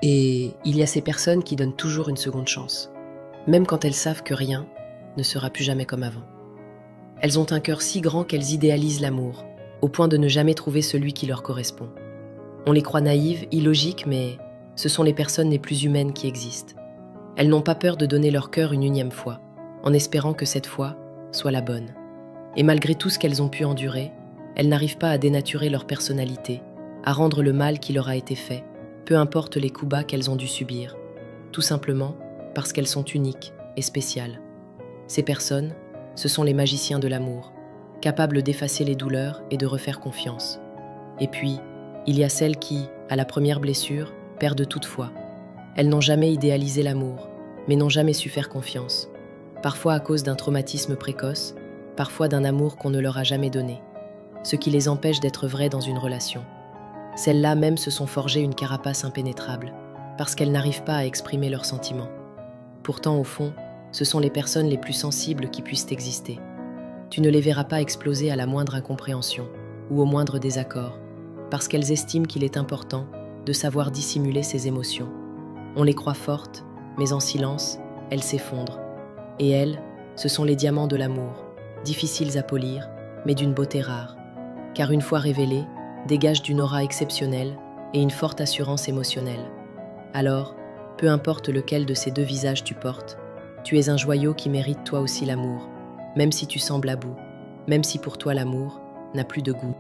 Et il y a ces personnes qui donnent toujours une seconde chance, même quand elles savent que rien ne sera plus jamais comme avant. Elles ont un cœur si grand qu'elles idéalisent l'amour, au point de ne jamais trouver celui qui leur correspond. On les croit naïves, illogiques, mais ce sont les personnes les plus humaines qui existent. Elles n'ont pas peur de donner leur cœur une unième fois, en espérant que cette fois soit la bonne. Et malgré tout ce qu'elles ont pu endurer, elles n'arrivent pas à dénaturer leur personnalité, à rendre le mal qui leur a été fait, peu importe les coups bas qu'elles ont dû subir, tout simplement parce qu'elles sont uniques et spéciales. Ces personnes, ce sont les magiciens de l'amour, capables d'effacer les douleurs et de refaire confiance. Et puis, il y a celles qui, à la première blessure, perdent toute foi. Elles n'ont jamais idéalisé l'amour, mais n'ont jamais su faire confiance, parfois à cause d'un traumatisme précoce, parfois d'un amour qu'on ne leur a jamais donné, ce qui les empêche d'être vraies dans une relation. Celles-là même se sont forgées une carapace impénétrable, parce qu'elles n'arrivent pas à exprimer leurs sentiments. Pourtant, au fond, ce sont les personnes les plus sensibles qui puissent exister. Tu ne les verras pas exploser à la moindre incompréhension ou au moindre désaccord, parce qu'elles estiment qu'il est important de savoir dissimuler ses émotions. On les croit fortes, mais en silence, elles s'effondrent. Et elles, ce sont les diamants de l'amour, difficiles à polir, mais d'une beauté rare, car une fois révélées, dégagent d'une aura exceptionnelle et une forte assurance émotionnelle. Alors, peu importe lequel de ces deux visages tu portes, tu es un joyau qui mérite toi aussi l'amour, même si tu sembles à bout, même si pour toi l'amour n'a plus de goût.